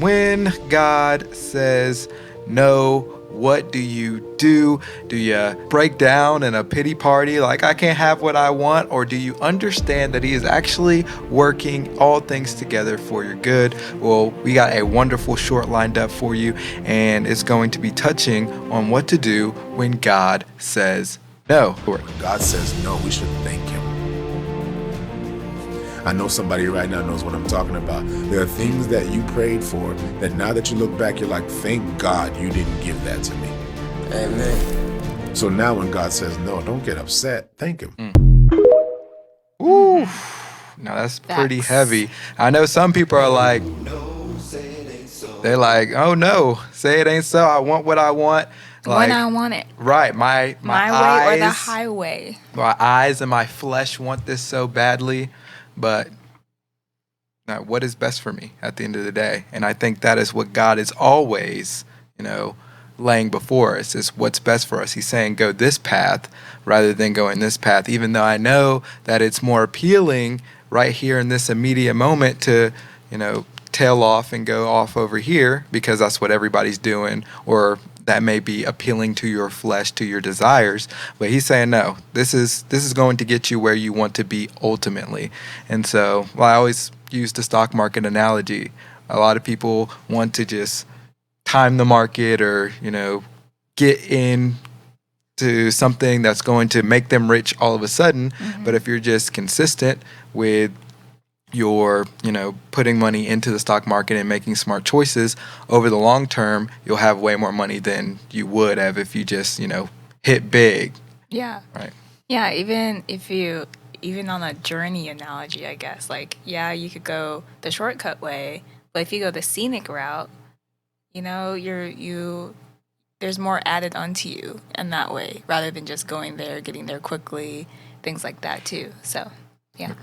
when God says no, what do you do? Do you break down in a pity party like I can't have what I want? Or do you understand that he is actually working all things together for your good? Well, we got a wonderful short lined up for you, and it's going to be touching on what to do when God says no. When God says no, we should thank him. I know somebody right now knows what I'm talking about. There are things that you prayed for that now that you look back, you're like, thank God you didn't give that to me. Amen. So now when God says no, don't get upset. Thank him. Ooh, now that's pretty heavy. I know some people are like, they're like, oh no, say it ain't so. I want what I want. Like, when I want it. Right. My My eyes, way or the highway. My eyes and my flesh want this so badly, but what is best for me at the end of the day? And I think that is what God is always, laying before us, is what's best for us. He's saying go this path rather than going this path, even though I know that it's more appealing right here in this immediate moment to, tail off and go off over here because that's what everybody's doing, or that may be appealing to your flesh, to your desires. But he's saying, no, this is going to get you where you want to be ultimately. And so, I always use the stock market analogy. A lot of people want to just time the market or, get in to something that's going to make them rich all of a sudden. Mm-hmm. But if you're just consistent with your, putting money into the stock market and making smart choices over the long term, you'll have way more money than you would have if you just, hit big. Yeah. Right. Yeah. Even on a journey analogy, I guess, you could go the shortcut way, but if you go the scenic route, there's more added onto you in that way rather than just going there, getting there quickly, things like that too. So, yeah.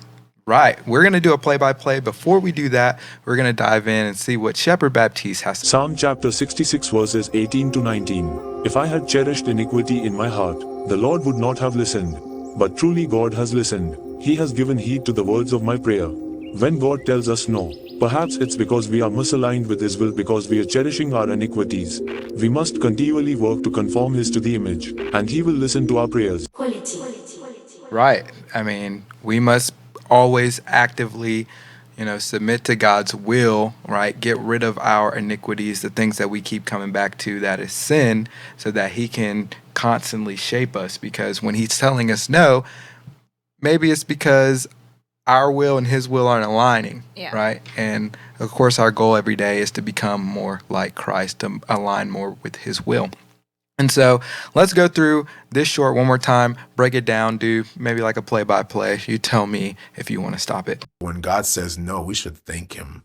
Right. We're going to do a play-by-play. Before we do that, we're going to dive in and see what Shepherd Baptiste has to say. Psalm chapter 66 verses 18 to 19. If I had cherished iniquity in my heart, the Lord would not have listened. But truly God has listened. He has given heed to the words of my prayer. When God tells us no, perhaps it's because we are misaligned with His will, because we are cherishing our iniquities. We must continually work to conform His to the image, and He will listen to our prayers. Right. I mean, we must always actively, submit to God's will, right? Get rid of our iniquities, the things that we keep coming back to, that is sin, so that He can constantly shape us. Because when He's telling us no, maybe it's because our will and His will aren't aligning, right? And of course, our goal every day is to become more like Christ, to align more with His will. And so let's go through this short one more time, break it down, do maybe like a play-by-play. You tell me if you want to stop it. When God says no, we should thank him.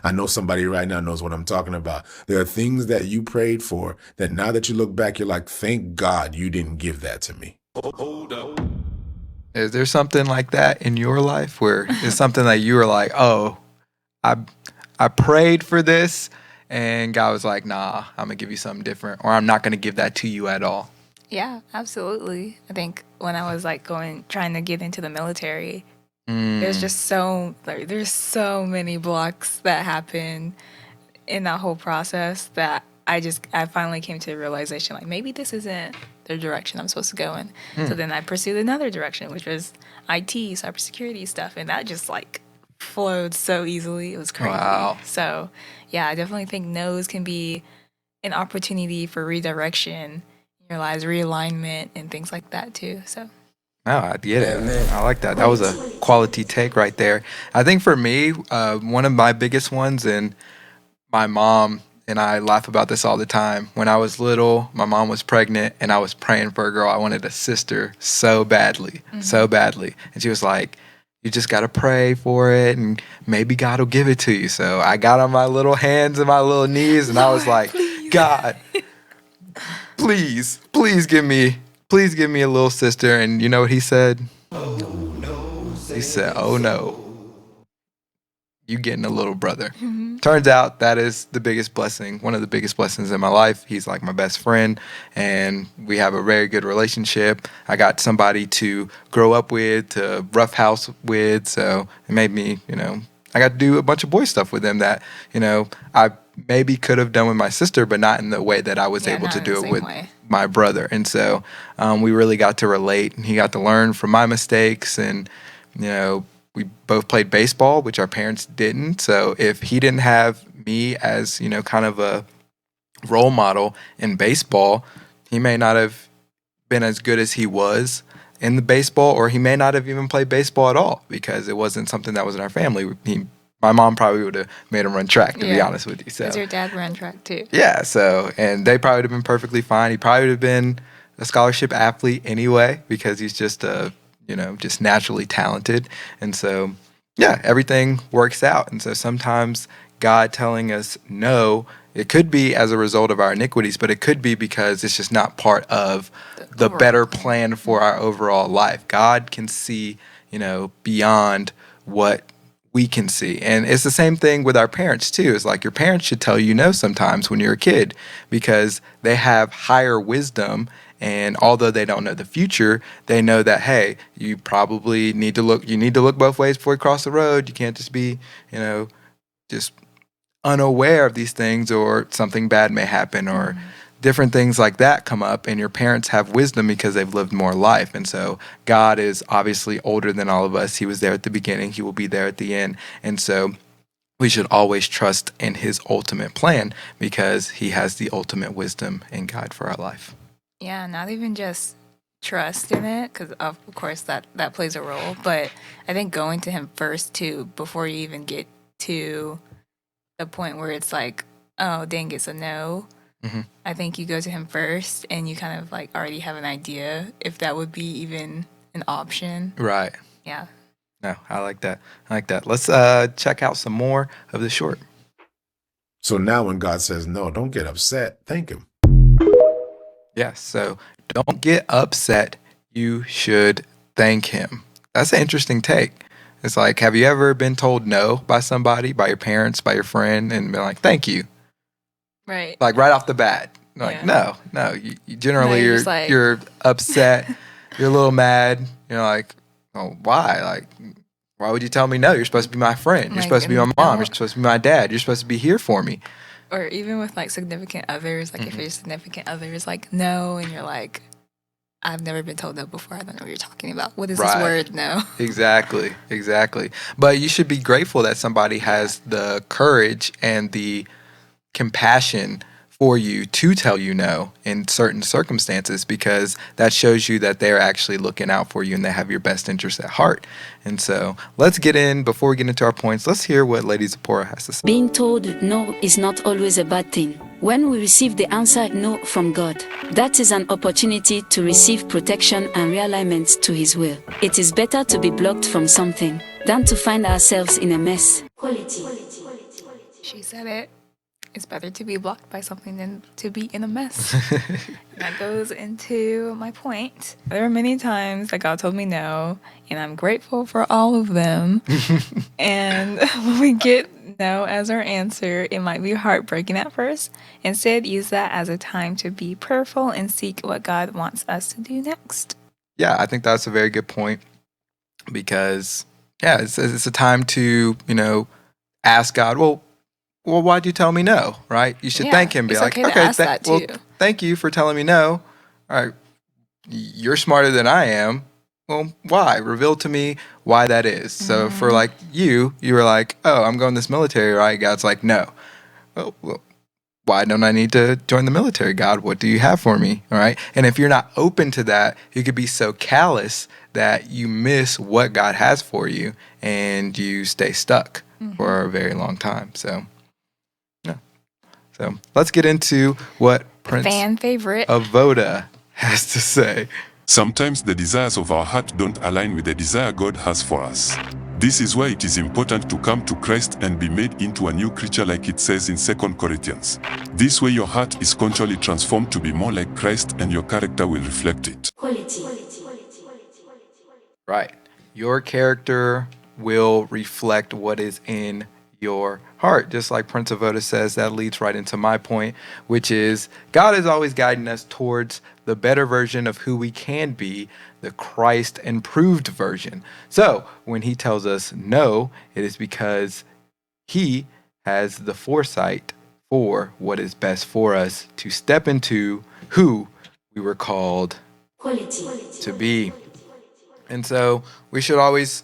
I know somebody right now knows what I'm talking about. There are things that you prayed for that now that you look back, you're like, thank God you didn't give that to me. Hold up. Is there something like that in your life where it's something that you were like, oh, I prayed for this, and God was like, nah, I'm going to give you something different, or I'm not going to give that to you at all? Yeah, absolutely. I think when I was trying to get into the military, there's just there's so many blocks that happen in that whole process that I finally came to the realization, maybe this isn't the direction I'm supposed to go in. So then I pursued another direction, which was IT, cybersecurity stuff, and that just flowed so easily. It was crazy. Wow. So yeah, I definitely think no's can be an opportunity for redirection in your lives, realignment, and things like that too. So. No, I get it. Amen. I like that. That was a quality take right there. I think for me, one of my biggest ones, and my mom and I laugh about this all the time. When I was little, my mom was pregnant, and I was praying for a girl. I wanted a sister so badly, so badly. And she was like, you just got to pray for it, and maybe God will give it to you. So I got on my little hands and my little knees, and I was like, God, please give me a little sister. And you know what he said? Oh no. He said, oh no, you getting a little brother. Turns out that is the biggest blessing, one of the biggest blessings in my life. He's like my best friend, and we have a very good relationship. I got somebody to grow up with, to roughhouse with, so it made me, I got to do a bunch of boy stuff with him that, I maybe could have done with my sister, but not in the way that I was able not to in the do it same with way. my brother. And so we really got to relate, and he got to learn from my mistakes. And, we both played baseball, which our parents didn't. So if he didn't have me as, kind of a role model in baseball, he may not have been as good as he was in the baseball, or he may not have even played baseball at all because it wasn't something that was in our family. My mom probably would have made him run track, to be honest with you. So Does your dad run track too? yeah, so, and they probably would have been perfectly fine. He probably would have been a scholarship athlete anyway because he's just just naturally talented. And so, yeah, everything works out. And so sometimes God telling us no, it could be as a result of our iniquities, but it could be because it's just not part of the better plan for our overall life. God can see, beyond what we can see. And it's the same thing with our parents too. It's like your parents should tell you no sometimes when you're a kid because they have higher wisdom, and although they don't know the future, they know that, hey, you probably need to look both ways before you cross the road. You can't just be, just unaware of these things, or something bad may happen, or different things like that come up, and your parents have wisdom because they've lived more life. And so God is obviously older than all of us. He was there at the beginning. He will be there at the end. And so we should always trust in his ultimate plan because he has the ultimate wisdom and guide for our life. Yeah, not even just trust in it, because of course that plays a role, but I think going to him first too, before you even get to the point where it's like, oh, dang, it's a no. I think you go to him first and you kind of like already have an idea if that would be even an option. Right. Yeah. No, I like that. Let's check out some more of the short. So now when God says no, don't get upset. Thank him. Yes. So don't get upset. You should thank him. That's an interesting take. It's like, have you ever been told no by somebody, by your parents, by your friend, and been like, thank you? Right. Like right off the bat. Like, no. You generally, you're upset. You're a little mad. You're like, oh, why? Like, why would you tell me no? You're supposed to be my friend. You're supposed to be my mom. You're supposed to be my dad. You're supposed to be here for me. Or even with like significant others, like if your significant other is like no, and you're like, I've never been told no before. I don't know what you're talking about. What is this word? No. Exactly. But you should be grateful that somebody has the courage and the compassion for you to tell you no in certain circumstances, because that shows you that they're actually looking out for you and they have your best interest at heart. And so before we get into our points, let's hear what Lady Zipporah has to say. Being told no is not always a bad thing. When we receive the answer no from God, that is an opportunity to receive protection and realignment to his will. It is better to be blocked from something than to find ourselves in a mess. Quality. She said it. It's better to be blocked by something than to be in a mess. That goes into my point. There are many times that God told me no, and I'm grateful for all of them. And when we get no as our answer, it might be heartbreaking at first. Instead, use that as a time to be prayerful and seek what God wants us to do next. Yeah, I think that's a very good point, because, it's a time to, ask God, well, why'd you tell me no, right? You should thank him. Be like, okay, thank you for telling me no. All right, you're smarter than I am. Well, why? Reveal to me why that is. So for like you were like, oh, I'm going this military, right? God's like, no. Well, why don't I need to join the military? God, what do you have for me? All right. And if you're not open to that, you could be so callous that you miss what God has for you and you stay stuck for a very long time. So let's get into what Prince Fan favorite of Voda has to say. Sometimes the desires of our heart don't align with the desire God has for us. This is why it is important to come to Christ and be made into a new creature, like it says in 2 Corinthians. This way your heart is continually transformed to be more like Christ, and your character will reflect it. Quality. Right. Your character will reflect what is in your heart. Just like Prince of Otis says, that leads right into my point, which is God is always guiding us towards the better version of who we can be, the Christ improved version. So when he tells us no, it is because he has the foresight for what is best for us to step into who we were called to be. And so we should always,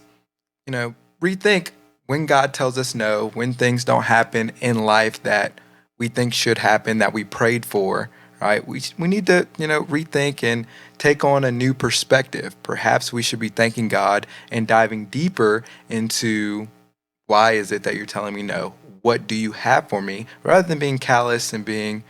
rethink when God tells us no, when things don't happen in life that we think should happen, that we prayed for, right? We need to, rethink and take on a new perspective. Perhaps we should be thanking God and diving deeper into why is it that you're telling me no? What do you have for me? Rather than being callous and being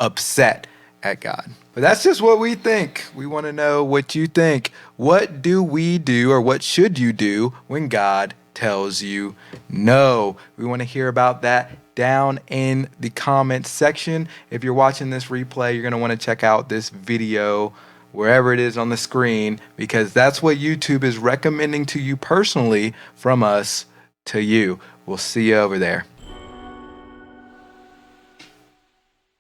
upset at God. But that's just what we think. We want to know what you think. What do we do, or what should you do when God tells you no? We want to hear about that down in the comments section. If you're watching this replay, you're going to want to check out this video wherever it is on the screen, because that's what YouTube is recommending to you personally from us to you. We'll see you over there.